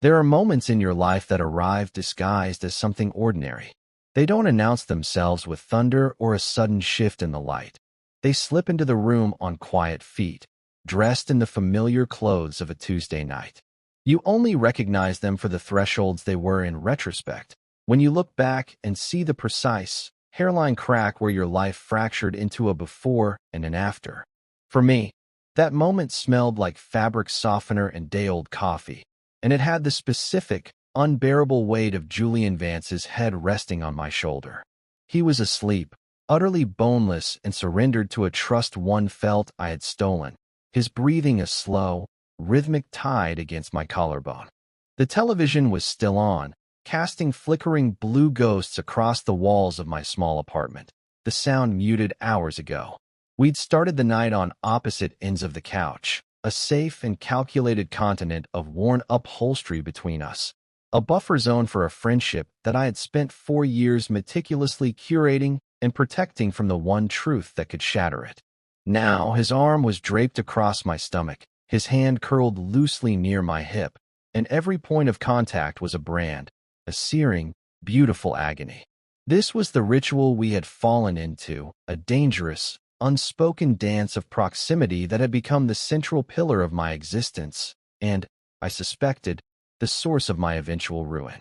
There are moments in your life that arrive disguised as something ordinary. They don't announce themselves with thunder or a sudden shift in the light. They slip into the room on quiet feet, dressed in the familiar clothes of a Tuesday night. You only recognize them for the thresholds they were in retrospect, when you look back and see the precise hairline crack where your life fractured into a before and an after. For me, that moment smelled like fabric softener and day-old coffee, and it had the specific, unbearable weight of Julian Vance's head resting on my shoulder. He was asleep, utterly boneless and surrendered to a trust one felt I had stolen, his breathing a slow, rhythmic tide against my collarbone. The television was still on, casting flickering blue ghosts across the walls of my small apartment, the sound muted hours ago. We'd started the night on opposite ends of the couch, a safe and calculated continent of worn upholstery between us, a buffer zone for a friendship that I had spent 4 years meticulously curating and protecting from the one truth that could shatter it. Now his arm was draped across my stomach, his hand curled loosely near my hip, and every point of contact was a brand, a searing, beautiful agony. This was the ritual we had fallen into, a dangerous, unspoken dance of proximity that had become the central pillar of my existence, and, I suspected, the source of my eventual ruin.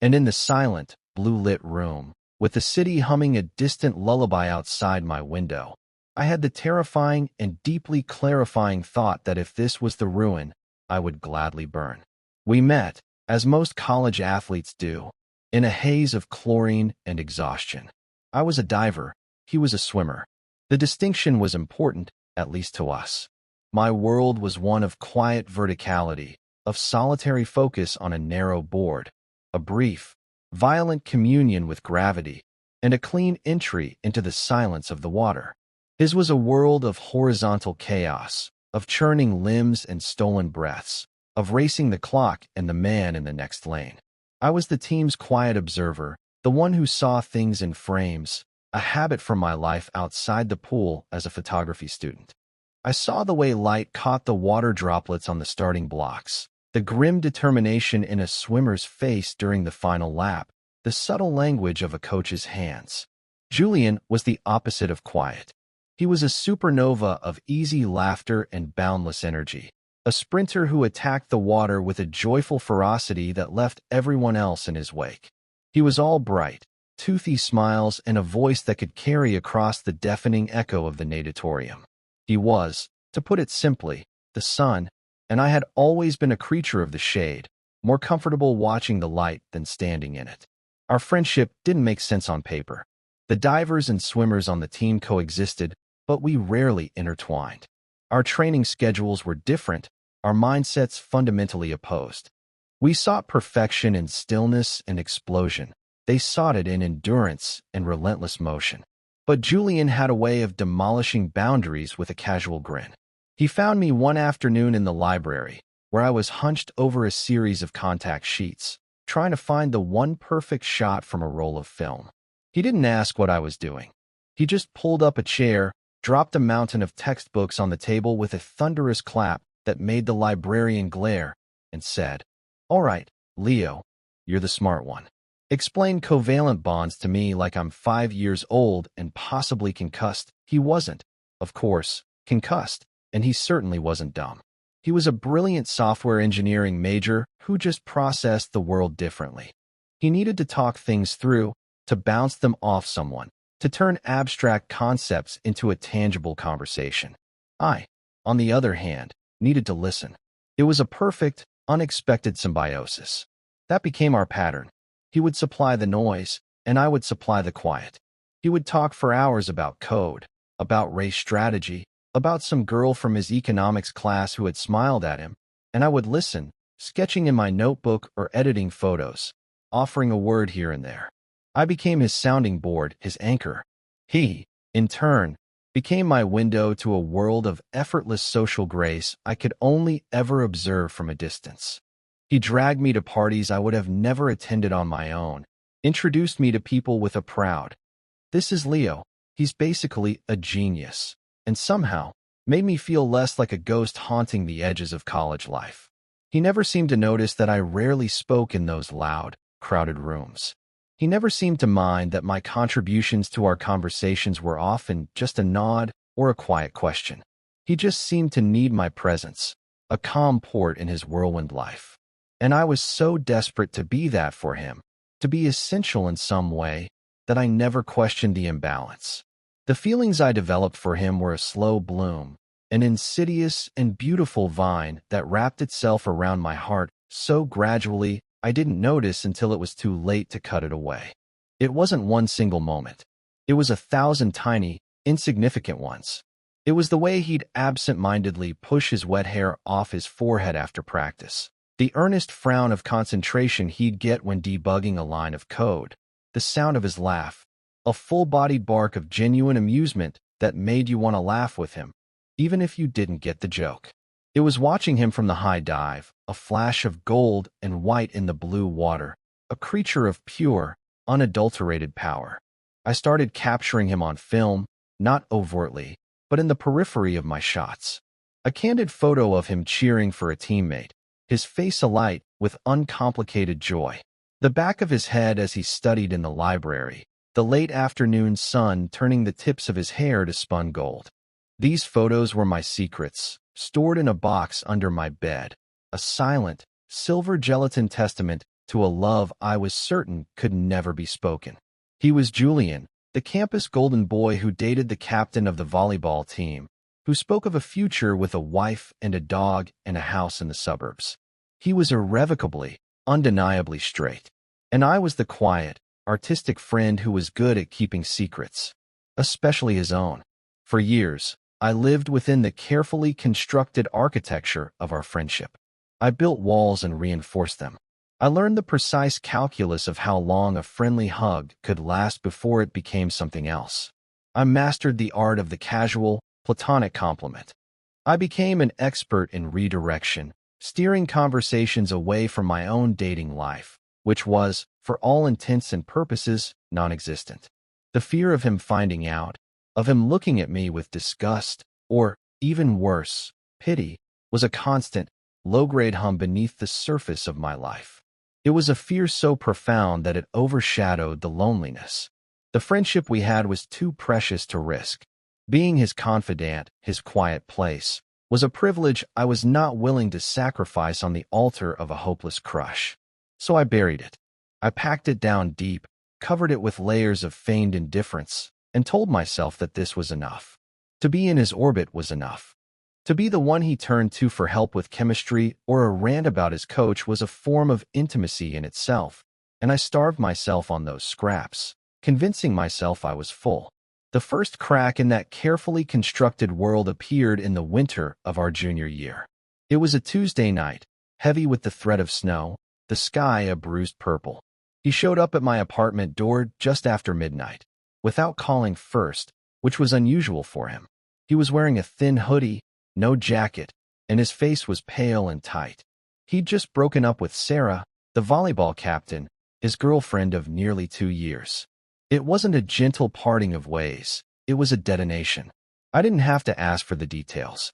And in the silent, blue-lit room, with the city humming a distant lullaby outside my window, I had the terrifying and deeply clarifying thought that if this was the ruin, I would gladly burn. We met, as most college athletes do, in a haze of chlorine and exhaustion. I was a diver, he was a swimmer. The distinction was important, at least to us. My world was one of quiet verticality, of solitary focus on a narrow board, a brief, violent communion with gravity, and a clean entry into the silence of the water. His was a world of horizontal chaos, of churning limbs and stolen breaths, of racing the clock and the man in the next lane. I was the team's quiet observer, the one who saw things in frames, a habit from my life outside the pool as a photography student. I saw the way light caught the water droplets on the starting blocks, the grim determination in a swimmer's face during the final lap, the subtle language of a coach's hands. Julian was the opposite of quiet. He was a supernova of easy laughter and boundless energy, a sprinter who attacked the water with a joyful ferocity that left everyone else in his wake. He was all bright, toothy smiles and a voice that could carry across the deafening echo of the natatorium. He was, to put it simply, the sun, and I had always been a creature of the shade, more comfortable watching the light than standing in it. Our friendship didn't make sense on paper. The divers and swimmers on the team coexisted, but we rarely intertwined. Our training schedules were different, our mindsets fundamentally opposed. We sought perfection in stillness and explosion. They sought it in endurance and relentless motion. But Julian had a way of demolishing boundaries with a casual grin. He found me one afternoon in the library, where I was hunched over a series of contact sheets, trying to find the one perfect shot from a roll of film. He didn't ask what I was doing. He just pulled up a chair, dropped a mountain of textbooks on the table with a thunderous clap that made the librarian glare, and said, "All right, Leo, you're the smart one. Explain covalent bonds to me like I'm 5 years old and possibly concussed." He wasn't, of course, concussed, and he certainly wasn't dumb. He was a brilliant software engineering major who just processed the world differently. He needed to talk things through, to bounce them off someone, to turn abstract concepts into a tangible conversation. I, on the other hand, needed to listen. It was a perfect, unexpected symbiosis. That became our pattern. He would supply the noise, and I would supply the quiet. He would talk for hours about code, about race strategy, about some girl from his economics class who had smiled at him, and I would listen, sketching in my notebook or editing photos, offering a word here and there. I became his sounding board, his anchor. He, in turn, became my window to a world of effortless social grace I could only ever observe from a distance. He dragged me to parties I would have never attended on my own, introduced me to people with a proud, "This is Leo, he's basically a genius," and somehow made me feel less like a ghost haunting the edges of college life. He never seemed to notice that I rarely spoke in those loud, crowded rooms. He never seemed to mind that my contributions to our conversations were often just a nod or a quiet question. He just seemed to need my presence, a calm port in his whirlwind life. And I was so desperate to be that for him, to be essential in some way, that I never questioned the imbalance. The feelings I developed for him were a slow bloom, an insidious and beautiful vine that wrapped itself around my heart so gradually I didn't notice until it was too late to cut it away. It wasn't one single moment. It was 1,000 tiny, insignificant ones. It was the way he'd absent-mindedly push his wet hair off his forehead after practice, the earnest frown of concentration he'd get when debugging a line of code, the sound of his laugh, a full-bodied bark of genuine amusement that made you want to laugh with him, even if you didn't get the joke. It was watching him from the high dive, a flash of gold and white in the blue water, a creature of pure, unadulterated power. I started capturing him on film, not overtly, but in the periphery of my shots. A candid photo of him cheering for a teammate, his face alight with uncomplicated joy. The back of his head as he studied in the library, the late afternoon sun turning the tips of his hair to spun gold. These photos were my secrets, stored in a box under my bed, a silent, silver gelatin testament to a love I was certain could never be spoken. He was Julian, the campus golden boy who dated the captain of the volleyball team, who spoke of a future with a wife and a dog and a house in the suburbs. He was irrevocably, undeniably straight. And I was the quiet, artistic friend who was good at keeping secrets, especially his own. For years, I lived within the carefully constructed architecture of our friendship. I built walls and reinforced them. I learned the precise calculus of how long a friendly hug could last before it became something else. I mastered the art of the casual, platonic compliment. I became an expert in redirection, steering conversations away from my own dating life, which was, for all intents and purposes, non-existent. The fear of him finding out, of him looking at me with disgust, or, even worse, pity, was a constant, low-grade hum beneath the surface of my life. It was a fear so profound that it overshadowed the loneliness. The friendship we had was too precious to risk. Being his confidant, his quiet place, was a privilege I was not willing to sacrifice on the altar of a hopeless crush. So I buried it. I packed it down deep, covered it with layers of feigned indifference, and told myself that this was enough. To be in his orbit was enough. To be the one he turned to for help with chemistry or a rant about his coach was a form of intimacy in itself, and I starved myself on those scraps, convincing myself I was full. The first crack in that carefully constructed world appeared in the winter of our junior year. It was a Tuesday night, heavy with the threat of snow, the sky a bruised purple. He showed up at my apartment door just after midnight, without calling first, which was unusual for him. He was wearing a thin hoodie, no jacket, and his face was pale and tight. He'd just broken up with Sarah, the volleyball captain, his girlfriend of nearly 2 years. It wasn't a gentle parting of ways, it was a detonation. I didn't have to ask for the details.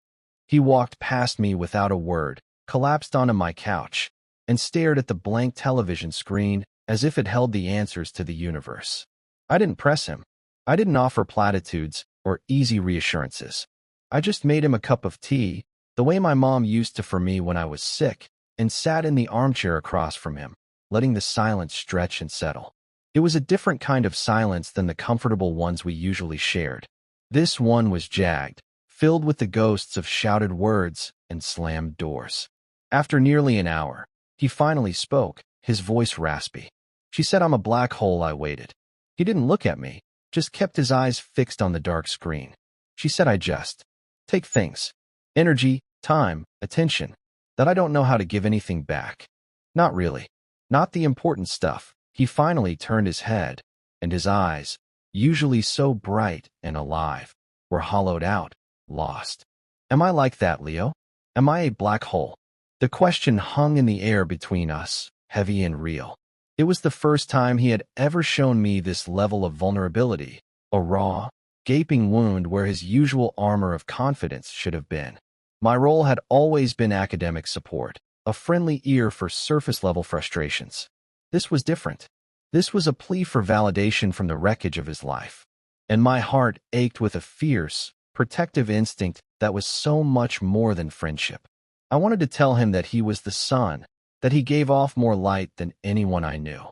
He walked past me without a word, collapsed onto my couch, and stared at the blank television screen as if it held the answers to the universe. I didn't press him. I didn't offer platitudes or easy reassurances. I just made him a cup of tea, the way my mom used to for me when I was sick, and sat in the armchair across from him, letting the silence stretch and settle. It was a different kind of silence than the comfortable ones we usually shared. This one was jagged, filled with the ghosts of shouted words and slammed doors. After nearly an hour, he finally spoke, his voice raspy. She said I'm a black hole. I waited. He didn't look at me, just kept his eyes fixed on the dark screen. She said I just take things, energy, time, attention, that I don't know how to give anything back. Not really. Not the important stuff. He finally turned his head, and his eyes, usually so bright and alive, were hollowed out, lost. Am I like that, Leo? Am I a black hole? The question hung in the air between us, heavy and real. It was the first time he had ever shown me this level of vulnerability, a raw, gaping wound where his usual armor of confidence should have been. My role had always been academic support, a friendly ear for surface-level frustrations. This was different. This was a plea for validation from the wreckage of his life. And my heart ached with a fierce, protective instinct that was so much more than friendship. I wanted to tell him that he was the sun, that he gave off more light than anyone I knew.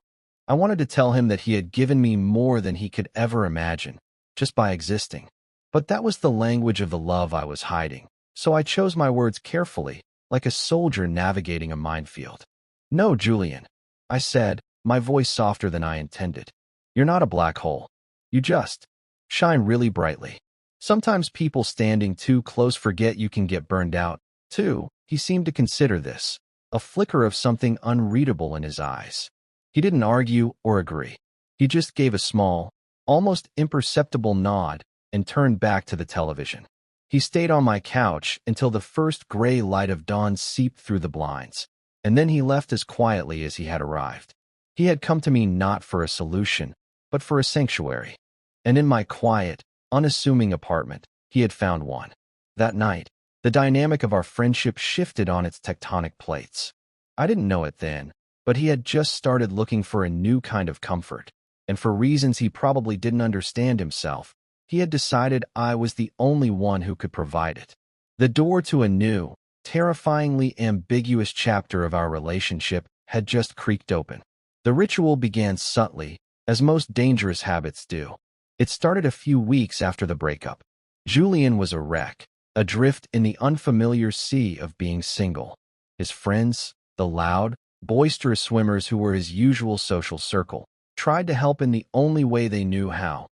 I wanted to tell him that he had given me more than he could ever imagine, just by existing. But that was the language of the love I was hiding, so I chose my words carefully, like a soldier navigating a minefield. "No, Julian," I said, my voice softer than I intended. "You're not a black hole. You just shine really brightly. Sometimes people standing too close forget you can get burned out, too." He seemed to consider this, a flicker of something unreadable in his eyes. He didn't argue or agree. He just gave a small, almost imperceptible nod and turned back to the television. He stayed on my couch until the first gray light of dawn seeped through the blinds, and then he left as quietly as he had arrived. He had come to me not for a solution, but for a sanctuary. And in my quiet, unassuming apartment, he had found one. That night, the dynamic of our friendship shifted on its tectonic plates. I didn't know it then, but he had just started looking for a new kind of comfort, and for reasons he probably didn't understand himself, he had decided I was the only one who could provide it. The door to a new, terrifyingly ambiguous chapter of our relationship had just creaked open. The ritual began subtly, as most dangerous habits do. It started a few weeks after the breakup. Julian was a wreck, adrift in the unfamiliar sea of being single. His friends, the loud, boisterous swimmers who were his usual social circle, tried to help in the only way they knew how,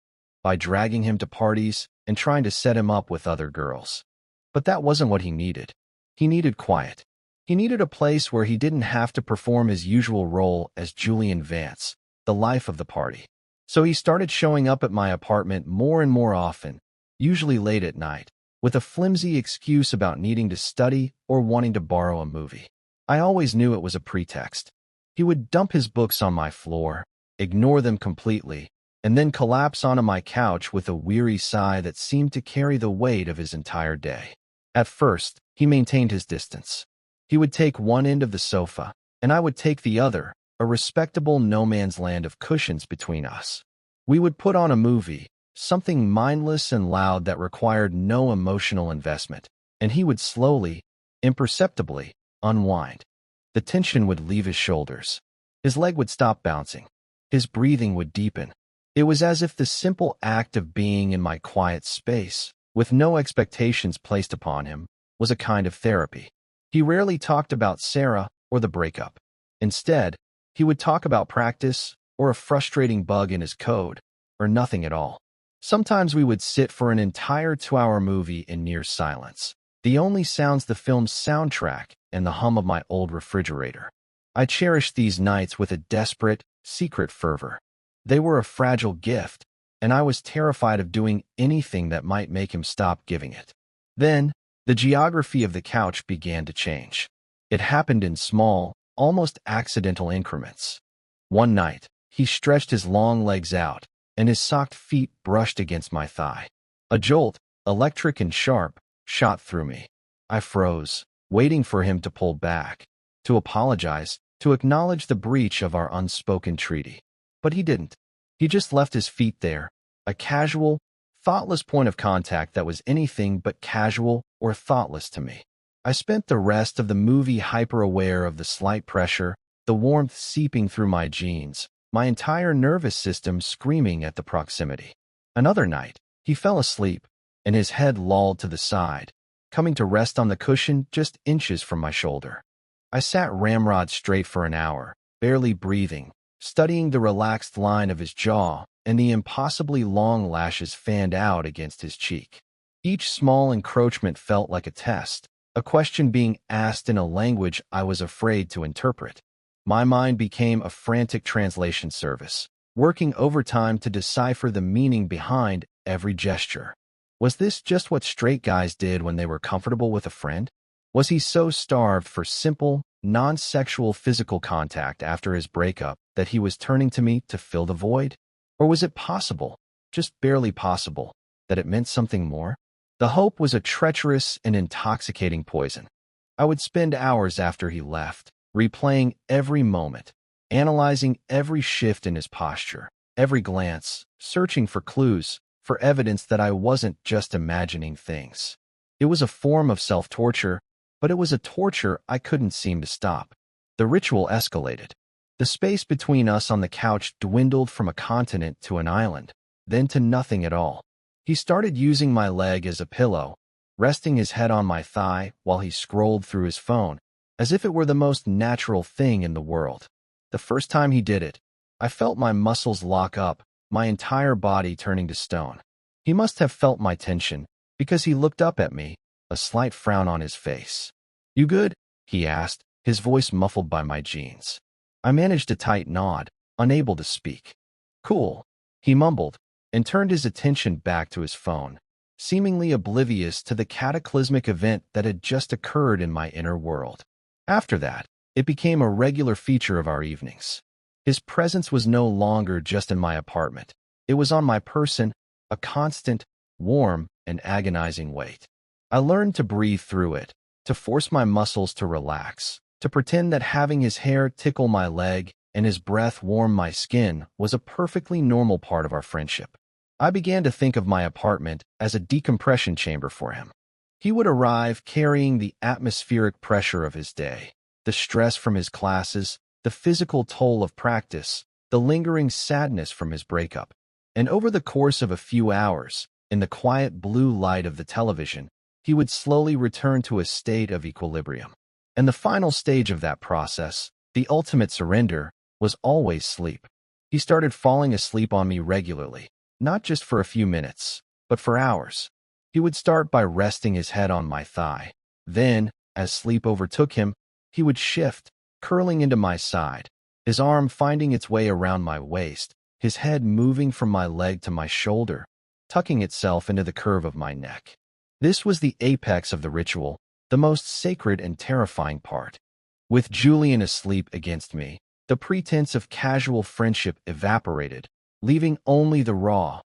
by dragging him to parties and trying to set him up with other girls. But that wasn't what he needed. He needed quiet. He needed a place where he didn't have to perform his usual role as Julian Vance, the life of the party. So he started showing up at my apartment more and more often, usually late at night, with a flimsy excuse about needing to study or wanting to borrow a movie. I always knew it was a pretext. He would dump his books on my floor, ignore them completely, and then collapse onto my couch with a weary sigh that seemed to carry the weight of his entire day. At first, he maintained his distance. He would take one end of the sofa, and I would take the other, a respectable no-man's land of cushions between us. We would put on a movie, something mindless and loud that required no emotional investment, and he would slowly, imperceptibly, unwind. The tension would leave his shoulders. His leg would stop bouncing. His breathing would deepen. It was as if the simple act of being in my quiet space, with no expectations placed upon him, was a kind of therapy. He rarely talked about Sarah or the breakup. Instead, he would talk about practice or a frustrating bug in his code, or nothing at all. Sometimes we would sit for an entire 2-hour movie in near silence, the only sounds the film's soundtrack and the hum of my old refrigerator. I cherished these nights with a desperate, secret fervor. They were a fragile gift, and I was terrified of doing anything that might make him stop giving it. Then, the geography of the couch began to change. It happened in small, almost accidental increments. One night, he stretched his long legs out, and his socked feet brushed against my thigh. A jolt, electric and sharp, shot through me. I froze, waiting for him to pull back, to apologize, to acknowledge the breach of our unspoken treaty. But he didn't. He just left his feet there, a casual, thoughtless point of contact that was anything but casual or thoughtless to me. I spent the rest of the movie hyper-aware of the slight pressure, the warmth seeping through my jeans, my entire nervous system screaming at the proximity. Another night, he fell asleep, and his head lolled to the side, coming to rest on the cushion just inches from my shoulder. I sat ramrod straight for an hour, barely breathing, studying the relaxed line of his jaw and the impossibly long lashes fanned out against his cheek. Each small encroachment felt like a test, a question being asked in a language I was afraid to interpret. My mind became a frantic translation service, working overtime to decipher the meaning behind every gesture. Was this just what straight guys did when they were comfortable with a friend? Was he so starved for simple, non-sexual physical contact after his breakup that he was turning to me to fill the void? Or was it possible, just barely possible, that it meant something more? The hope was a treacherous and intoxicating poison. I would spend hours after he left, replaying every moment, analyzing every shift in his posture, every glance, searching for clues, for evidence that I wasn't just imagining things. It was a form of self-torture, but it was a torture I couldn't seem to stop. The ritual escalated. The space between us on the couch dwindled from a continent to an island, then to nothing at all. He started using my leg as a pillow, resting his head on my thigh while he scrolled through his phone, as if it were the most natural thing in the world. The first time he did it, I felt my muscles lock up, my entire body turning to stone. He must have felt my tension, because he looked up at me, a slight frown on his face. "You good?" he asked, his voice muffled by my jeans. I managed a tight nod, unable to speak. "Cool," he mumbled, and turned his attention back to his phone, seemingly oblivious to the cataclysmic event that had just occurred in my inner world. After that, it became a regular feature of our evenings. His presence was no longer just in my apartment. It was on my person, a constant, warm, and agonizing weight. I learned to breathe through it, to force my muscles to relax, to pretend that having his hair tickle my leg and his breath warm my skin was a perfectly normal part of our friendship. I began to think of my apartment as a decompression chamber for him. He would arrive carrying the atmospheric pressure of his day, the stress from his classes, the physical toll of practice, the lingering sadness from his breakup. And over the course of a few hours, in the quiet blue light of the television, he would slowly return to a state of equilibrium. And the final stage of that process, the ultimate surrender, was always sleep. He started falling asleep on me regularly, not just for a few minutes, but for hours. He would start by resting his head on my thigh. Then, as sleep overtook him, he would shift, curling into my side, his arm finding its way around my waist, his head moving from my leg to my shoulder, tucking itself into the curve of my neck. This was the apex of the ritual, the most sacred and terrifying part. With Julian asleep against me, the pretense of casual friendship evaporated, leaving only the raw,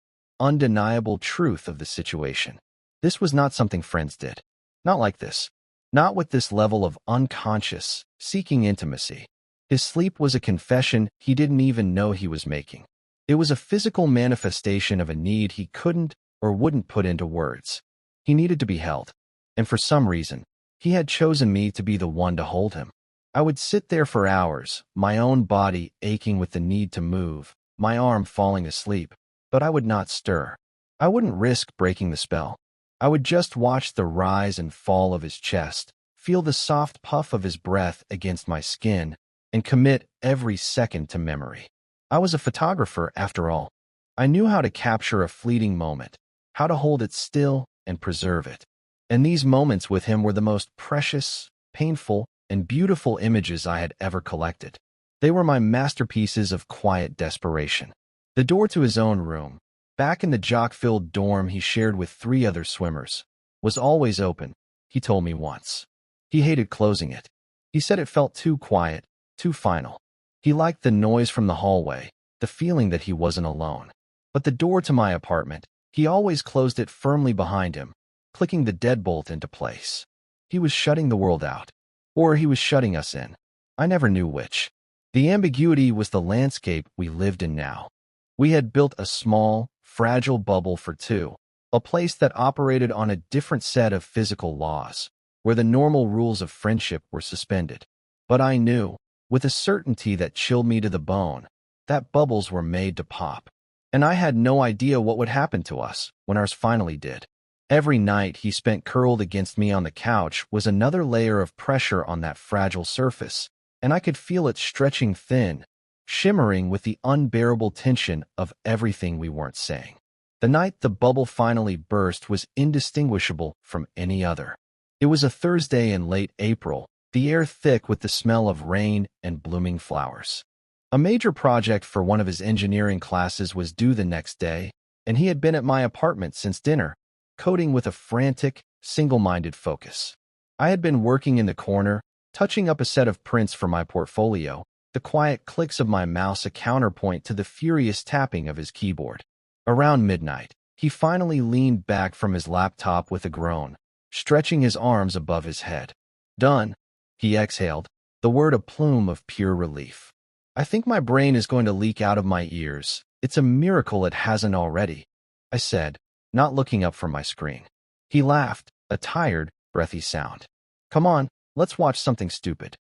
undeniable truth of the situation. This was not something friends did. Not like this. Not with this level of unconscious, seeking intimacy. His sleep was a confession he didn't even know he was making. It was a physical manifestation of a need he couldn't or wouldn't put into words. He needed to be held. And for some reason, he had chosen me to be the one to hold him. I would sit there for hours, my own body aching with the need to move, my arm falling asleep, but I would not stir. I wouldn't risk breaking the spell. I would just watch the rise and fall of his chest, feel the soft puff of his breath against my skin, and commit every second to memory. I was a photographer, after all. I knew how to capture a fleeting moment, how to hold it still and preserve it. And these moments with him were the most precious, painful, and beautiful images I had ever collected. They were my masterpieces of quiet desperation. The door to his own room, back in the jock-filled dorm he shared with 3 other swimmers, was always open, he told me once. He hated closing it. He said it felt too quiet, too final. He liked the noise from the hallway, the feeling that he wasn't alone. But the door to my apartment, he always closed it firmly behind him, clicking the deadbolt into place. He was shutting the world out. Or he was shutting us in. I never knew which. The ambiguity was the landscape we lived in now. We had built a small, fragile bubble for 2, a place that operated on a different set of physical laws, where the normal rules of friendship were suspended. But I knew, with a certainty that chilled me to the bone, that bubbles were made to pop. And I had no idea what would happen to us when ours finally did. Every night he spent curled against me on the couch was another layer of pressure on that fragile surface, and I could feel it stretching thin, shimmering with the unbearable tension of everything we weren't saying. The night the bubble finally burst was indistinguishable from any other. It was a Thursday in late April, the air thick with the smell of rain and blooming flowers. A major project for one of his engineering classes was due the next day, and he had been at my apartment since dinner, coding with a frantic, single-minded focus. I had been working in the corner, touching up a set of prints for my portfolio, the quiet clicks of my mouse a counterpoint to the furious tapping of his keyboard. Around midnight, he finally leaned back from his laptop with a groan, stretching his arms above his head. Done. He exhaled, the word a plume of pure relief. I think my brain is going to leak out of my ears. It's a miracle it hasn't already, I said, not looking up from my screen. He laughed, a tired, breathy sound. Come on, let's watch something stupid.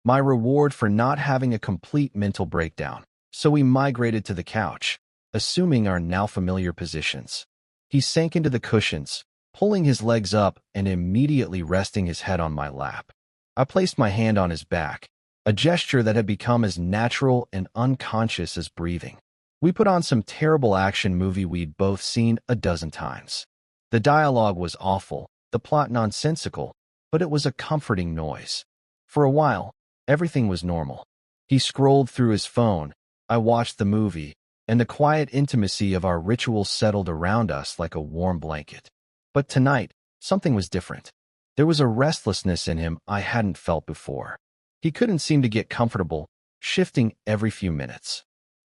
My reward for not having a complete mental breakdown. So we migrated to the couch, assuming our now familiar positions. He sank into the cushions, pulling his legs up and immediately resting his head on my lap. I placed my hand on his back, a gesture that had become as natural and unconscious as breathing. We put on some terrible action movie we'd both seen a dozen times. The dialogue was awful, the plot nonsensical, but it was a comforting noise. For a while, everything was normal. He scrolled through his phone, I watched the movie, and the quiet intimacy of our ritual settled around us like a warm blanket. But tonight, something was different. There was a restlessness in him I hadn't felt before. He couldn't seem to get comfortable, shifting every few minutes.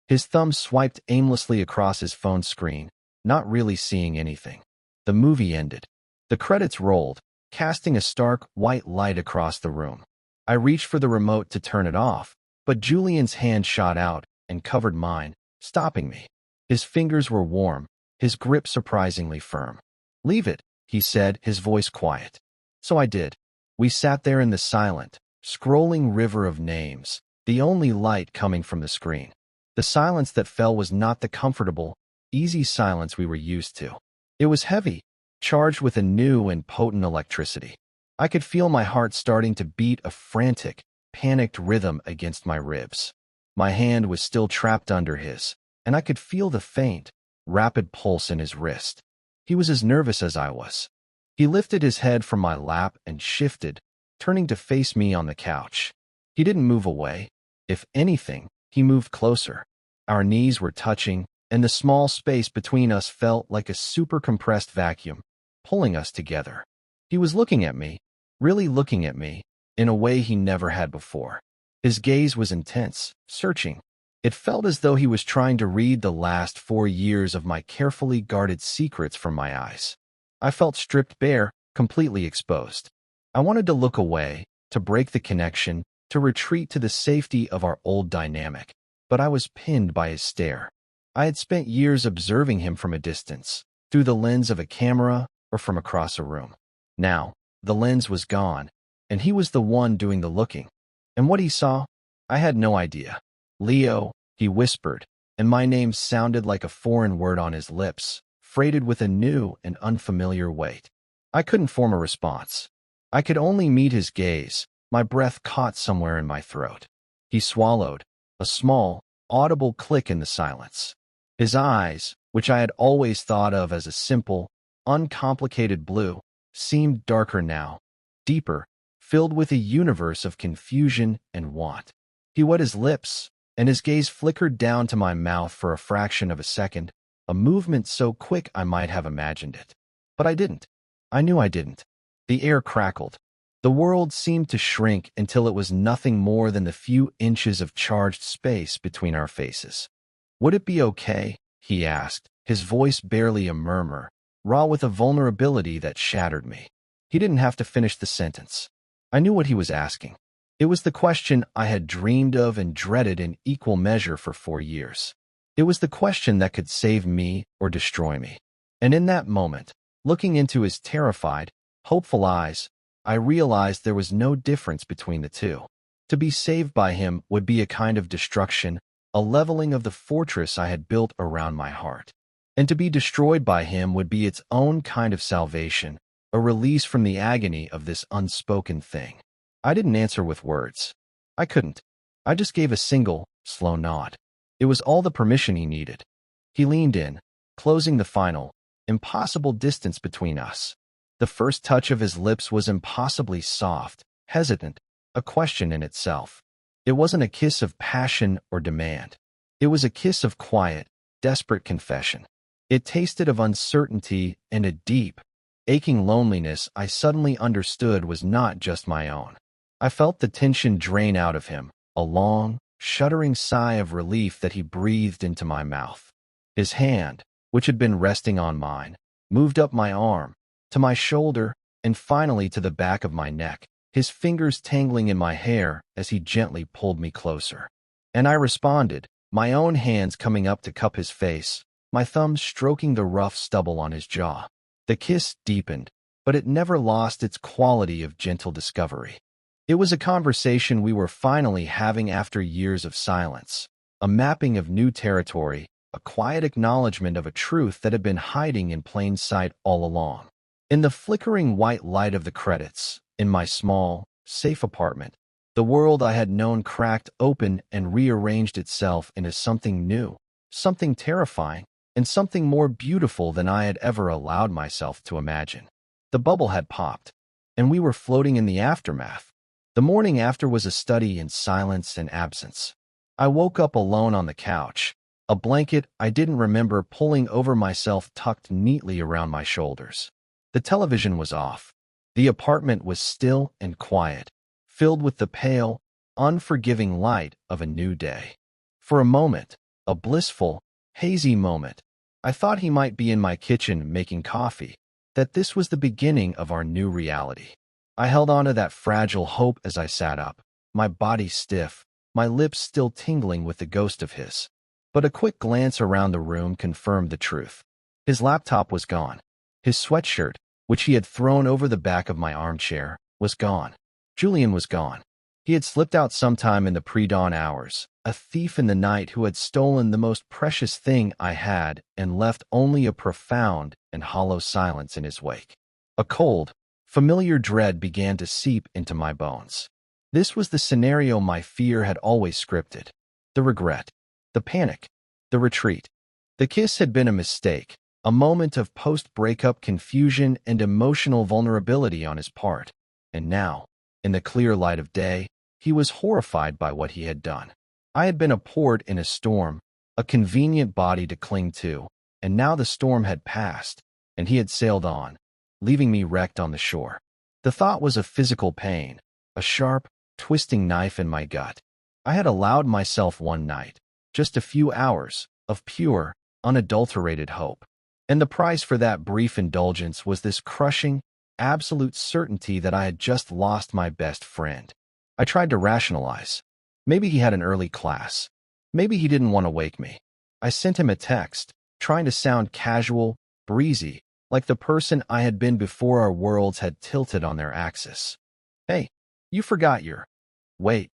His thumb swiped aimlessly across his phone screen, not really seeing anything. The movie ended. The credits rolled, casting a stark, white light across the room. I reached for the remote to turn it off, but Julian's hand shot out and covered mine, stopping me. His fingers were warm, his grip surprisingly firm. Leave it, he said, his voice quiet. So I did. We sat there in the silent, scrolling river of names, the only light coming from the screen. The silence that fell was not the comfortable, easy silence we were used to. It was heavy, charged with a new and potent electricity. I could feel my heart starting to beat a frantic, panicked rhythm against my ribs. My hand was still trapped under his, and I could feel the faint, rapid pulse in his wrist. He was as nervous as I was. He lifted his head from my lap and shifted, turning to face me on the couch. He didn't move away. If anything, he moved closer. Our knees were touching, and the small space between us felt like a super-compressed vacuum, pulling us together. He was looking at me, really looking at me, in a way he never had before. His gaze was intense, searching. It felt as though he was trying to read the last 4 years of my carefully guarded secrets from my eyes. I felt stripped bare, completely exposed. I wanted to look away, to break the connection, to retreat to the safety of our old dynamic, but I was pinned by his stare. I had spent years observing him from a distance, through the lens of a camera or from across a room. Now, the lens was gone, and he was the one doing the looking. And what he saw? I had no idea. Leo, he whispered, and my name sounded like a foreign word on his lips, freighted with a new and unfamiliar weight. I couldn't form a response. I could only meet his gaze, my breath caught somewhere in my throat. He swallowed, a small, audible click in the silence. His eyes, which I had always thought of as a simple, uncomplicated blue, seemed darker now, deeper, filled with a universe of confusion and want. He wet his lips, and his gaze flickered down to my mouth for a fraction of a second, a movement so quick I might have imagined it. But I didn't. I knew I didn't. The air crackled. The world seemed to shrink until it was nothing more than the few inches of charged space between our faces. Would it be okay? He asked, his voice barely a murmur, raw with a vulnerability that shattered me. He didn't have to finish the sentence. I knew what he was asking. It was the question I had dreamed of and dreaded in equal measure for 4 years. It was the question that could save me or destroy me. And in that moment, looking into his terrified, hopeful eyes, I realized there was no difference between the two. To be saved by him would be a kind of destruction, a leveling of the fortress I had built around my heart. And to be destroyed by him would be its own kind of salvation, a release from the agony of this unspoken thing. I didn't answer with words. I couldn't. I just gave a single, slow nod. It was all the permission he needed. He leaned in, closing the final, impossible distance between us. The first touch of his lips was impossibly soft, hesitant, a question in itself. It wasn't a kiss of passion or demand. It was a kiss of quiet, desperate confession. It tasted of uncertainty and a deep, aching loneliness I suddenly understood was not just my own. I felt the tension drain out of him, a long, shuddering sigh of relief that he breathed into my mouth. His hand, which had been resting on mine, moved up my arm, to my shoulder, and finally to the back of my neck, his fingers tangling in my hair as he gently pulled me closer. And I responded, my own hands coming up to cup his face, my thumbs stroking the rough stubble on his jaw. The kiss deepened, but it never lost its quality of gentle discovery. It was a conversation we were finally having after years of silence, a mapping of new territory, a quiet acknowledgement of a truth that had been hiding in plain sight all along. In the flickering white light of the credits, in my small, safe apartment, the world I had known cracked open and rearranged itself into something new, something terrifying, and something more beautiful than I had ever allowed myself to imagine. The bubble had popped, and we were floating in the aftermath. The morning after was a study in silence and absence. I woke up alone on the couch, a blanket I didn't remember pulling over myself tucked neatly around my shoulders. The television was off. The apartment was still and quiet, filled with the pale, unforgiving light of a new day. For a moment, a blissful, hazy moment, I thought he might be in my kitchen making coffee, that this was the beginning of our new reality. I held on to that fragile hope as I sat up, my body stiff, my lips still tingling with the ghost of his. But a quick glance around the room confirmed the truth. His laptop was gone. His sweatshirt, which he had thrown over the back of my armchair, was gone. Julian was gone. He had slipped out sometime in the pre-dawn hours, a thief in the night who had stolen the most precious thing I had and left only a profound and hollow silence in his wake. A cold, familiar dread began to seep into my bones. This was the scenario my fear had always scripted. The regret, the panic, the retreat. The kiss had been a mistake, a moment of post-breakup confusion and emotional vulnerability on his part. And now, in the clear light of day, he was horrified by what he had done. I had been a port in a storm, a convenient body to cling to, and now the storm had passed, and he had sailed on, leaving me wrecked on the shore. The thought was of physical pain, a sharp, twisting knife in my gut. I had allowed myself one night, just a few hours, of pure, unadulterated hope. And the price for that brief indulgence was this crushing, absolute certainty that I had just lost my best friend. I tried to rationalize. Maybe he had an early class. Maybe he didn't want to wake me. I sent him a text, trying to sound casual, breezy, like the person I had been before our worlds had tilted on their axis. Hey, you forgot your... Wait.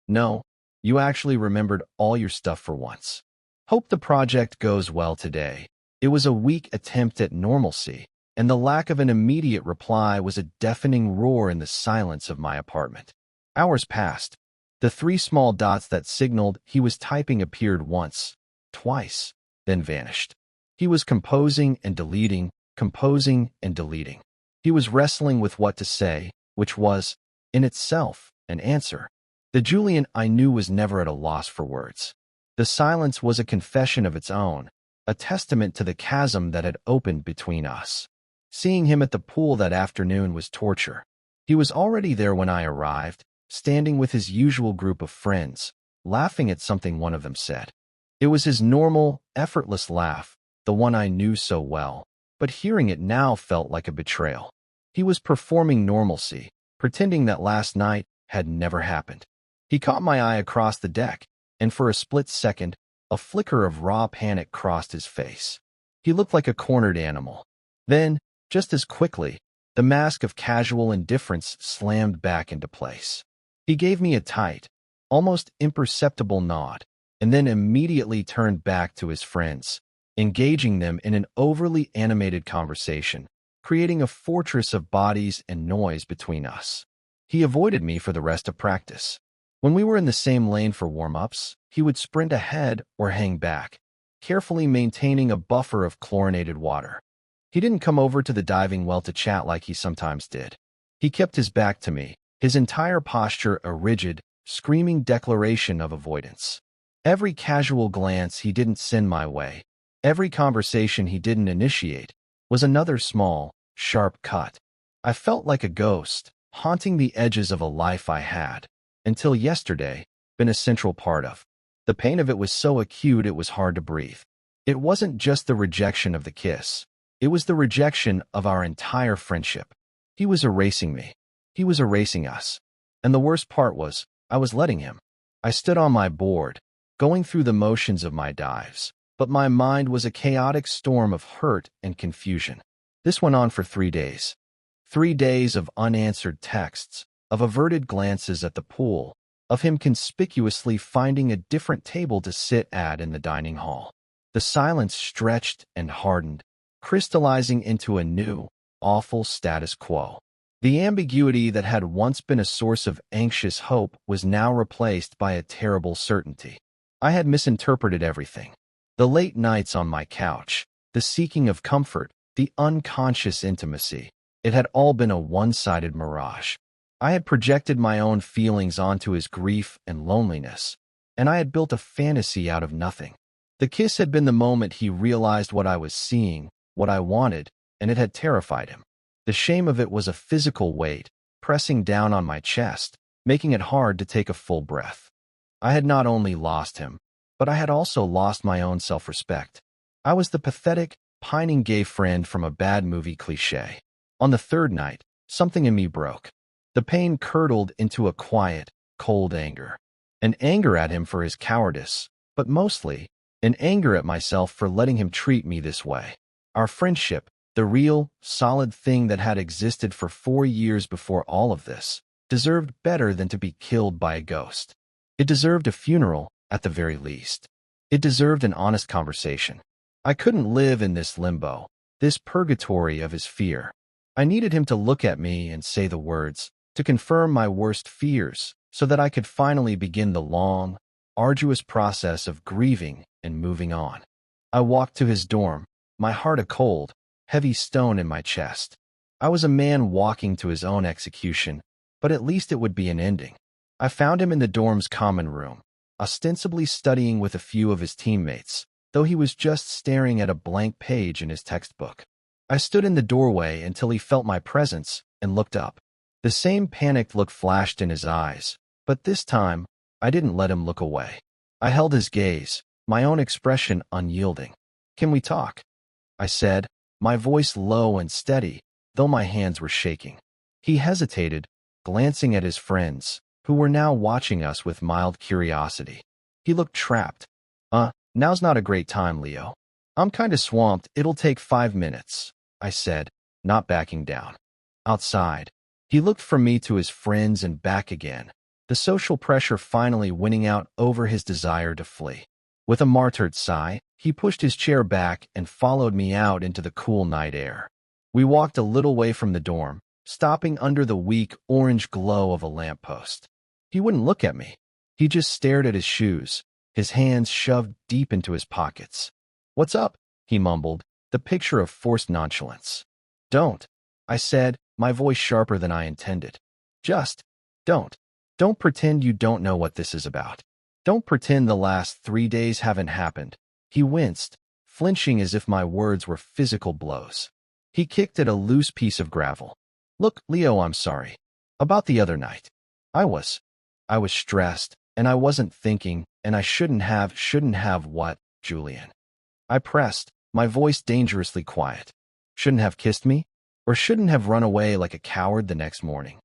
No, you actually remembered all your stuff for once. Hope the project goes well today. It was a weak attempt at normalcy, and the lack of an immediate reply was a deafening roar in the silence of my apartment. Hours passed. The 3 small dots that signaled he was typing appeared once, twice, then vanished. He was composing and deleting, composing and deleting. He was wrestling with what to say, which was, in itself, an answer. The Julian I knew was never at a loss for words. The silence was a confession of its own, a testament to the chasm that had opened between us. Seeing him at the pool that afternoon was torture. He was already there when I arrived, standing with his usual group of friends, laughing at something one of them said. It was his normal, effortless laugh, the one I knew so well, but hearing it now felt like a betrayal. He was performing normalcy, pretending that last night had never happened. He caught my eye across the deck, and for a split second, a flicker of raw panic crossed his face. He looked like a cornered animal. Then, just as quickly, the mask of casual indifference slammed back into place. He gave me a tight, almost imperceptible nod, and then immediately turned back to his friends, engaging them in an overly animated conversation, creating a fortress of bodies and noise between us. He avoided me for the rest of practice. When we were in the same lane for warm-ups, he would sprint ahead or hang back, carefully maintaining a buffer of chlorinated water. He didn't come over to the diving well to chat like he sometimes did. He kept his back to me, his entire posture a rigid, screaming declaration of avoidance. Every casual glance he didn't send my way, every conversation he didn't initiate, was another small, sharp cut. I felt like a ghost, haunting the edges of a life I had, until yesterday, been a central part of. The pain of it was so acute it was hard to breathe. It wasn't just the rejection of the kiss. It was the rejection of our entire friendship. He was erasing me. He was erasing us. And the worst part was, I was letting him. I stood on my board, going through the motions of my dives, but my mind was a chaotic storm of hurt and confusion. This went on for 3 days. 3 days of unanswered texts, of averted glances at the pool, of him conspicuously finding a different table to sit at in the dining hall. The silence stretched and hardened, crystallizing into a new, awful status quo. The ambiguity that had once been a source of anxious hope was now replaced by a terrible certainty. I had misinterpreted everything. The late nights on my couch, the seeking of comfort, the unconscious intimacy. It had all been a one-sided mirage. I had projected my own feelings onto his grief and loneliness, and I had built a fantasy out of nothing. The kiss had been the moment he realized what I was seeing, what I wanted, and it had terrified him. The shame of it was a physical weight, pressing down on my chest, making it hard to take a full breath. I had not only lost him, but I had also lost my own self-respect. I was the pathetic, pining gay friend from a bad movie cliché. On the third night, something in me broke. The pain curdled into a quiet, cold anger. An anger at him for his cowardice, but mostly, an anger at myself for letting him treat me this way. Our friendship, the real, solid thing that had existed for 4 years before all of this, deserved better than to be killed by a ghost. It deserved a funeral, at the very least. It deserved an honest conversation. I couldn't live in this limbo, this purgatory of his fear. I needed him to look at me and say the words, to confirm my worst fears, so that I could finally begin the long, arduous process of grieving and moving on. I walked to his dorm, my heart a cold, heavy stone in my chest. I was a man walking to his own execution, but at least it would be an ending. I found him in the dorm's common room, ostensibly studying with a few of his teammates, though he was just staring at a blank page in his textbook. I stood in the doorway until he felt my presence and looked up. The same panicked look flashed in his eyes, but this time, I didn't let him look away. I held his gaze, my own expression unyielding. "Can we talk?" I said, my voice low and steady, though my hands were shaking. He hesitated, glancing at his friends, who were now watching us with mild curiosity. He looked trapped. Now's not a great time, Leo. I'm kinda swamped. It'll take 5 minutes, I said, not backing down. Outside, he looked from me to his friends and back again, the social pressure finally winning out over his desire to flee. With a martyred sigh, he pushed his chair back and followed me out into the cool night air. We walked a little way from the dorm, stopping under the weak orange glow of a lamppost. He wouldn't look at me. He just stared at his shoes, his hands shoved deep into his pockets. "What's up?" he mumbled, the picture of forced nonchalance. "Don't," I said, my voice sharper than I intended. "Just don't. Don't pretend you don't know what this is about. Don't pretend the last 3 days haven't happened." He winced, flinching as if my words were physical blows. He kicked at a loose piece of gravel. "Look, Leo, I'm sorry. About the other night. I was stressed, and I wasn't thinking, and I shouldn't have what, Julian?" I pressed, my voice dangerously quiet. "Shouldn't have kissed me? Or shouldn't have run away like a coward the next morning?"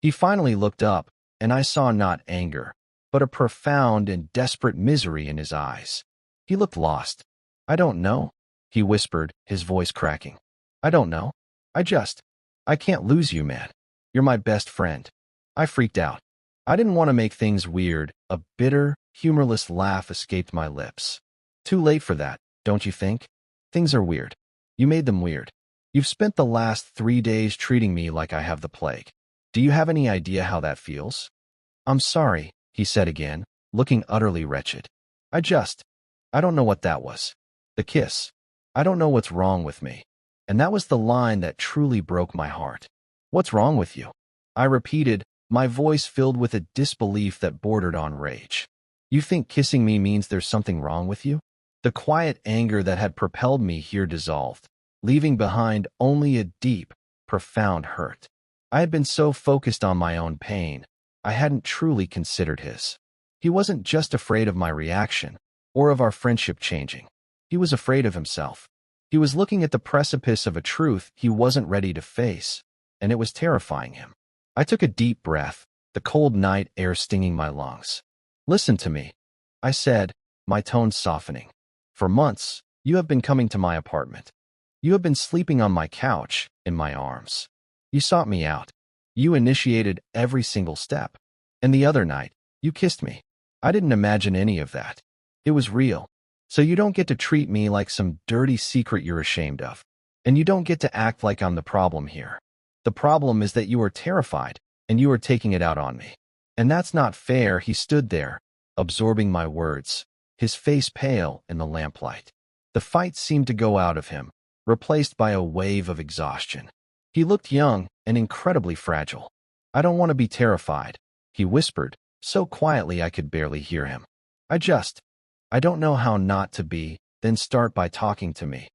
He finally looked up, and I saw not anger, but a profound and desperate misery in his eyes. He looked lost. "I don't know," he whispered, his voice cracking. "I don't know. I can't lose you, man. You're my best friend." I freaked out. I didn't want to make things weird. A bitter, humorless laugh escaped my lips. "Too late for that, don't you think? Things are weird. You made them weird. You've spent the last 3 days treating me like I have the plague. Do you have any idea how that feels?" "I'm sorry," he said again, looking utterly wretched. I don't know what that was. The kiss. I don't know what's wrong with me." And that was the line that truly broke my heart. "What's wrong with you?" I repeated, my voice filled with a disbelief that bordered on rage. "You think kissing me means there's something wrong with you?" The quiet anger that had propelled me here dissolved, leaving behind only a deep, profound hurt. I had been so focused on my own pain, I hadn't truly considered his. He wasn't just afraid of my reaction, or of our friendship changing. He was afraid of himself. He was looking at the precipice of a truth he wasn't ready to face, and it was terrifying him. I took a deep breath, the cold night air stinging my lungs. Listen to me, I said, my tone softening. For months, you have been coming to my apartment. You have been sleeping on my couch, in my arms. You sought me out. You initiated every single step. And the other night, you kissed me. I didn't imagine any of that. It was real. So you don't get to treat me like some dirty secret you're ashamed of. And you don't get to act like I'm the problem here. The problem is that you are terrified, and you are taking it out on me. And that's not fair. He stood there, absorbing my words, his face pale in the lamplight. The fight seemed to go out of him, replaced by a wave of exhaustion. He looked young and incredibly fragile. I don't want to be terrified, he whispered, so quietly I could barely hear him. I don't know how not to be, then start by talking to me.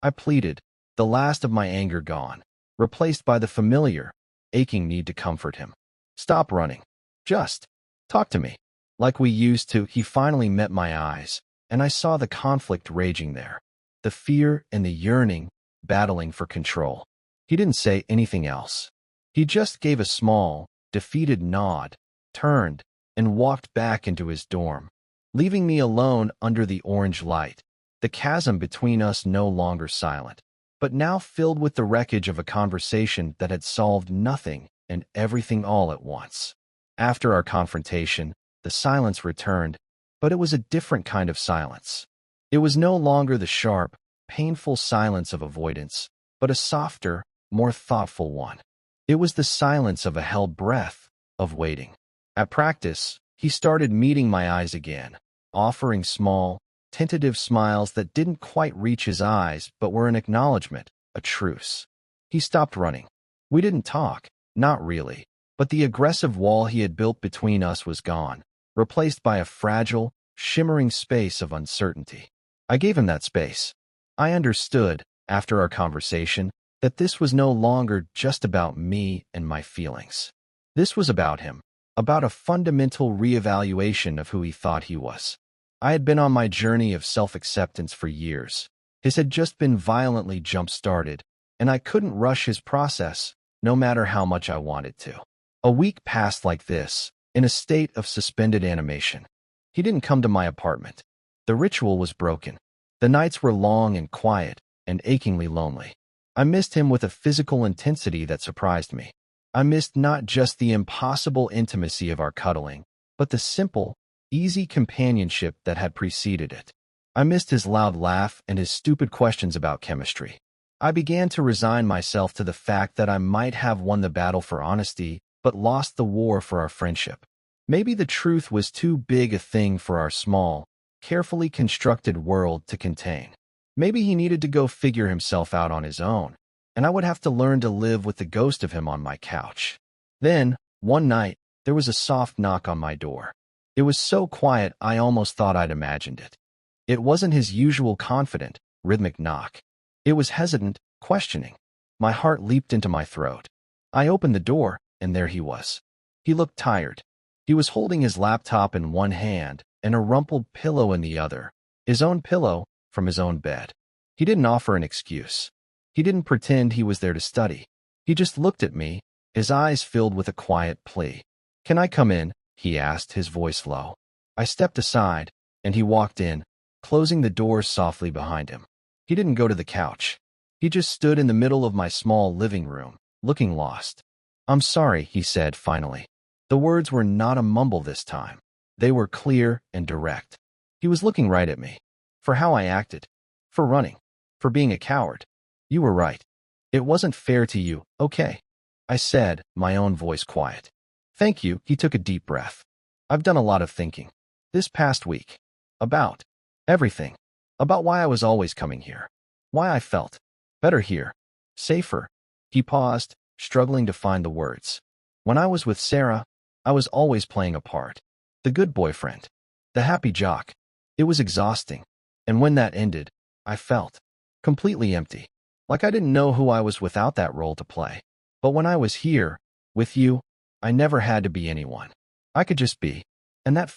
I pleaded, the last of my anger gone, replaced by the familiar, aching need to comfort him. Stop running. Just talk to me. Like we used to. He finally met my eyes, and I saw the conflict raging there. The fear and the yearning, battling for control. He didn't say anything else. He just gave a small, defeated nod, turned, and walked back into his dorm, leaving me alone under the orange light, the chasm between us no longer silent, but now filled with the wreckage of a conversation that had solved nothing and everything all at once. After our confrontation, the silence returned, but it was a different kind of silence. It was no longer the sharp, painful silence of avoidance, but a softer, more thoughtful one. It was the silence of a held breath, of waiting. At practice, he started meeting my eyes again, offering small, tentative smiles that didn't quite reach his eyes but were an acknowledgement, a truce. He stopped running. We didn't talk, not really, but the aggressive wall he had built between us was gone, replaced by a fragile, shimmering space of uncertainty. I gave him that space. I understood, after our conversation, that this was no longer just about me and my feelings. This was about him, about a fundamental reevaluation of who he thought he was. I had been on my journey of self-acceptance for years. His had just been violently jump-started, and I couldn't rush his process, no matter how much I wanted to. A week passed like this, in a state of suspended animation. He didn't come to my apartment. The ritual was broken. The nights were long and quiet, and achingly lonely. I missed him with a physical intensity that surprised me. I missed not just the impossible intimacy of our cuddling, but the simple, easy companionship that had preceded it. I missed his loud laugh and his stupid questions about chemistry. I began to resign myself to the fact that I might have won the battle for honesty, but lost the war for our friendship. Maybe the truth was too big a thing for our small, carefully constructed world to contain. Maybe he needed to go figure himself out on his own, and I would have to learn to live with the ghost of him on my couch. Then, one night, there was a soft knock on my door. It was so quiet I almost thought I'd imagined it. It wasn't his usual confident, rhythmic knock. It was hesitant, questioning. My heart leaped into my throat. I opened the door, and there he was. He looked tired. He was holding his laptop in one hand and a rumpled pillow in the other, his own pillow from his own bed. He didn't offer an excuse. He didn't pretend he was there to study. He just looked at me, his eyes filled with a quiet plea. "Can I come in?" he asked, his voice low. I stepped aside, and he walked in, closing the door softly behind him. He didn't go to the couch. He just stood in the middle of my small living room, looking lost. "I'm sorry," he said finally. The words were not a mumble this time. They were clear and direct. He was looking right at me. For how I acted. For running. For being a coward. "You were right. It wasn't fair to you, okay?" I said, my own voice quiet. "Thank you." He took a deep breath. "I've done a lot of thinking. This past week. About everything. About why I was always coming here. Why I felt better here. Safer." He paused, struggling to find the words. "When I was with Sarah, I was always playing a part. The good boyfriend. The happy jock. It was exhausting. And when that ended, I felt completely empty. Like I didn't know who I was without that role to play. But when I was here, with you, I never had to be anyone. I could just be. And that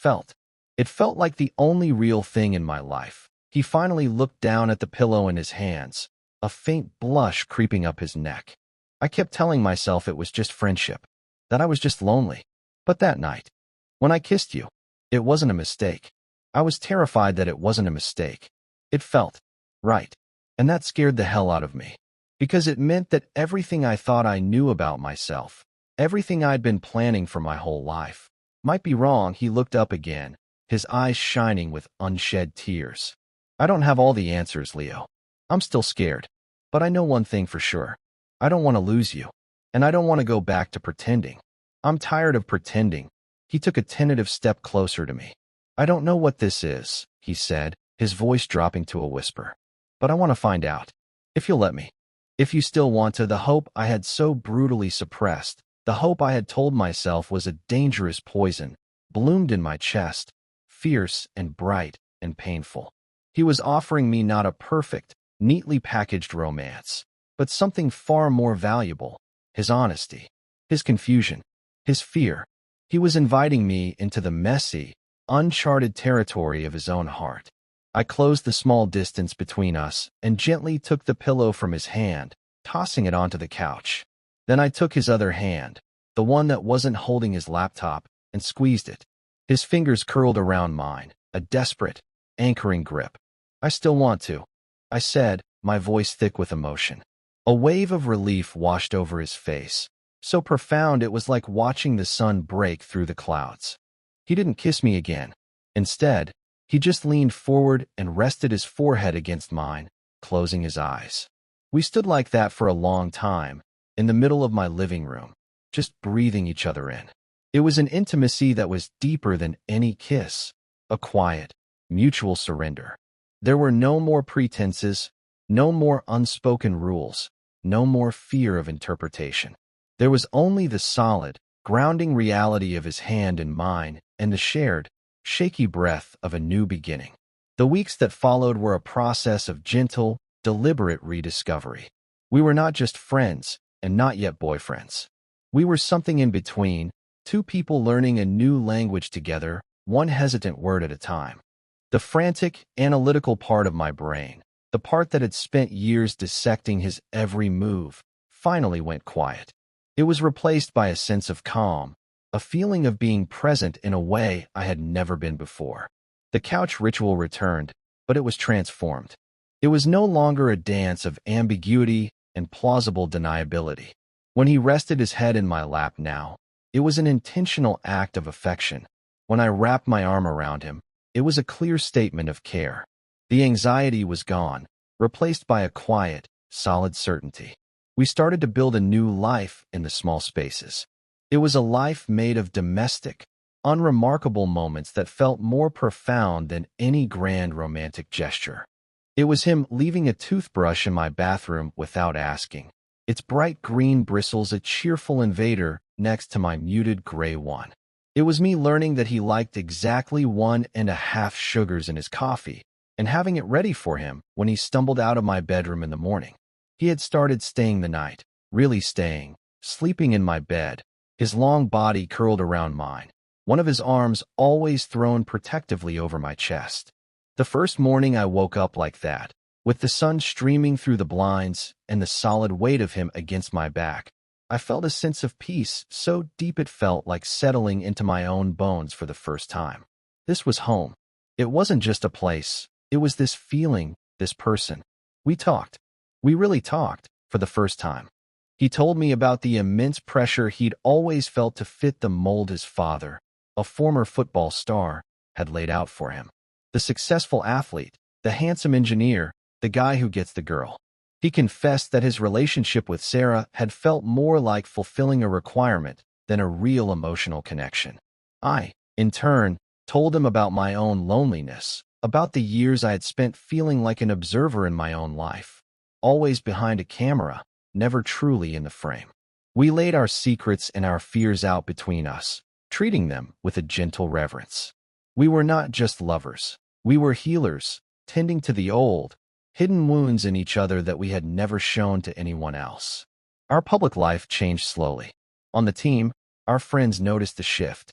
it felt like the only real thing in my life." He finally looked down at the pillow in his hands, a faint blush creeping up his neck. I kept telling myself it was just friendship. that I was just lonely. But that night, when I kissed you, it wasn't a mistake. I was terrified that it wasn't a mistake. It felt right. And that scared the hell out of me. Because it meant that everything I thought I knew about myself, everything I'd been planning for my whole life, might be wrong. He looked up again, his eyes shining with unshed tears. I don't have all the answers, Leo. I'm still scared. But I know one thing for sure. I don't want to lose you. And I don't want to go back to pretending. I'm tired of pretending. He took a tentative step closer to me. I don't know what this is, he said, his voice dropping to a whisper. But I want to find out. If you'll let me. If you still want to. The hope I had so brutally suppressed, the hope I had told myself was a dangerous poison, bloomed in my chest, fierce and bright and painful. He was offering me not a perfect, neatly packaged romance, but something far more valuable, his honesty, his confusion, his fear. He was inviting me into the messy, uncharted territory of his own heart. I closed the small distance between us and gently took the pillow from his hand, tossing it onto the couch. Then I took his other hand, the one that wasn't holding his laptop, and squeezed it. His fingers curled around mine, a desperate, anchoring grip. I still want to, I said, my voice thick with emotion. A wave of relief washed over his face, so profound it was like watching the sun break through the clouds. He didn't kiss me again. Instead, he just leaned forward and rested his forehead against mine, closing his eyes. We stood like that for a long time, in the middle of my living room, just breathing each other in. It was an intimacy that was deeper than any kiss, a quiet, mutual surrender. There were no more pretenses, no more unspoken rules, no more fear of interpretation. There was only the solid, grounding reality of his hand in mine and the shared, shaky breath of a new beginning. The weeks that followed were a process of gentle, deliberate rediscovery. We were not just friends, and not yet boyfriends. We were something in between, two people learning a new language together, one hesitant word at a time. The frantic, analytical part of my brain, the part that had spent years dissecting his every move, finally went quiet. It was replaced by a sense of calm, a feeling of being present in a way I had never been before. The couch ritual returned, but it was transformed. It was no longer a dance of ambiguity and plausible deniability. When he rested his head in my lap now, it was an intentional act of affection. When I wrapped my arm around him, it was a clear statement of care. The anxiety was gone, replaced by a quiet, solid certainty. We started to build a new life in the small spaces. It was a life made of domestic, unremarkable moments that felt more profound than any grand romantic gesture. It was him leaving a toothbrush in my bathroom without asking, its bright green bristles a cheerful invader next to my muted gray one. It was me learning that he liked exactly 1.5 sugars in his coffee and having it ready for him when he stumbled out of my bedroom in the morning. He had started staying the night, really staying, sleeping in my bed, his long body curled around mine, one of his arms always thrown protectively over my chest. The first morning I woke up like that, with the sun streaming through the blinds and the solid weight of him against my back, I felt a sense of peace so deep it felt like settling into my own bones for the first time. This was home. It wasn't just a place. It was this feeling, this person. We talked. We really talked, for the first time. He told me about the immense pressure he'd always felt to fit the mold his father, a former football star, had laid out for him. The successful athlete, the handsome engineer, the guy who gets the girl. He confessed that his relationship with Sarah had felt more like fulfilling a requirement than a real emotional connection. I, in turn, told him about my own loneliness, about the years I had spent feeling like an observer in my own life, always behind a camera, never truly in the frame. We laid our secrets and our fears out between us, treating them with a gentle reverence. We were not just lovers. We were healers, tending to the old, hidden wounds in each other that we had never shown to anyone else. Our public life changed slowly. On the team, our friends noticed the shift.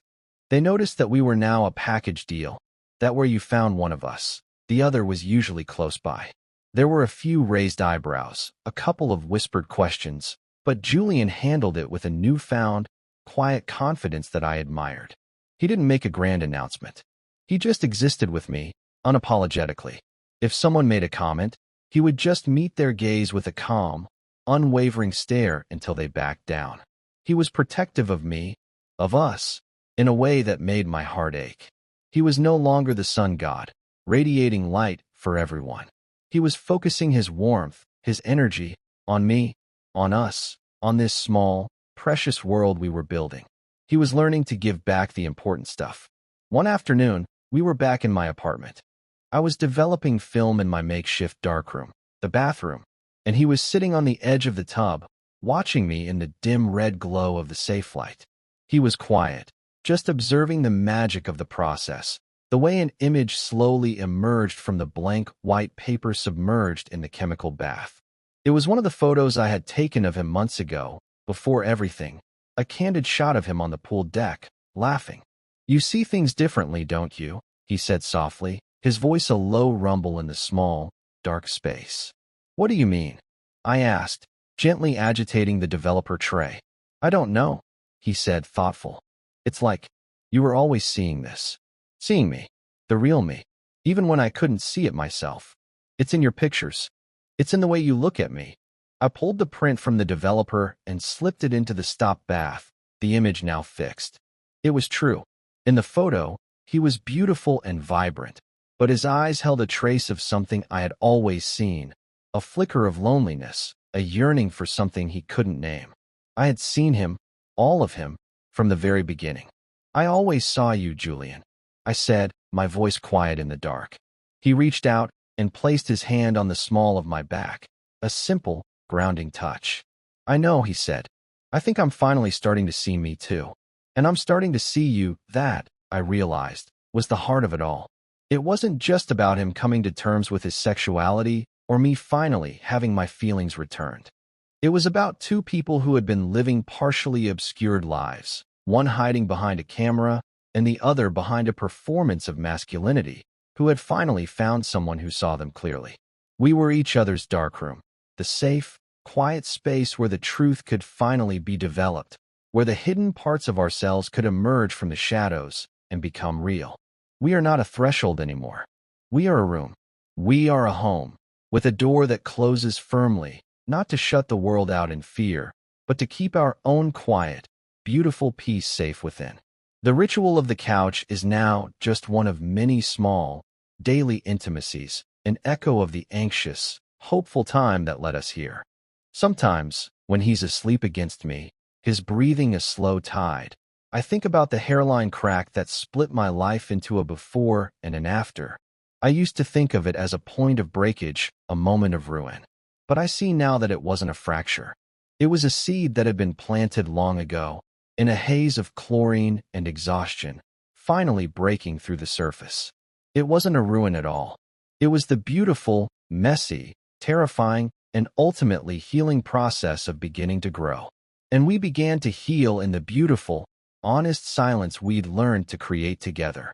They noticed that we were now a package deal, that where you found one of us, the other was usually close by. There were a few raised eyebrows, a couple of whispered questions, but Julian handled it with a newfound, quiet confidence that I admired. He didn't make a grand announcement. He just existed with me, unapologetically. If someone made a comment, he would just meet their gaze with a calm, unwavering stare until they backed down. He was protective of me, of us, in a way that made my heart ache. He was no longer the sun god, radiating light for everyone. He was focusing his warmth, his energy, on me, on us, on this small, precious world we were building. He was learning to give back the important stuff. One afternoon, we were back in my apartment. I was developing film in my makeshift darkroom, the bathroom, and he was sitting on the edge of the tub, watching me in the dim red glow of the safe light. He was quiet, just observing the magic of the process, the way an image slowly emerged from the blank white paper submerged in the chemical bath. It was one of the photos I had taken of him months ago, before everything, a candid shot of him on the pool deck, laughing. "You see things differently, don't you?" he said softly, his voice a low rumble in the small, dark space. "What do you mean?" I asked, gently agitating the developer tray. "I don't know," he said, thoughtful. "It's like you were always seeing this. Seeing me. The real me. Even when I couldn't see it myself. It's in your pictures. It's in the way you look at me." I pulled the print from the developer and slipped it into the stop bath, the image now fixed. It was true. In the photo, he was beautiful and vibrant, but his eyes held a trace of something I had always seen, a flicker of loneliness, a yearning for something he couldn't name. I had seen him, all of him, from the very beginning. "I always saw you, Julian," I said, my voice quiet in the dark. He reached out and placed his hand on the small of my back, a simple, grounding touch. "I know," he said. "I think I'm finally starting to see me too. And I'm starting to see you." That, I realized, was the heart of it all. It wasn't just about him coming to terms with his sexuality or me finally having my feelings returned. It was about two people who had been living partially obscured lives, one hiding behind a camera and the other behind a performance of masculinity, who had finally found someone who saw them clearly. We were each other's darkroom, the safe, quiet space where the truth could finally be developed, where the hidden parts of ourselves could emerge from the shadows and become real. We are not a threshold anymore. We are a room. We are a home, with a door that closes firmly, not to shut the world out in fear, but to keep our own quiet, beautiful peace safe within. The ritual of the couch is now just one of many small, daily intimacies, an echo of the anxious, hopeful time that led us here. Sometimes, when he's asleep against me, his breathing a slow tide, I think about the hairline crack that split my life into a before and an after. I used to think of it as a point of breakage, a moment of ruin. But I see now that it wasn't a fracture. It was a seed that had been planted long ago, in a haze of chlorine and exhaustion, finally breaking through the surface. It wasn't a ruin at all. It was the beautiful, messy, terrifying, and ultimately healing process of beginning to grow. And we began to heal in the beautiful, honest silence we'd learned to create together.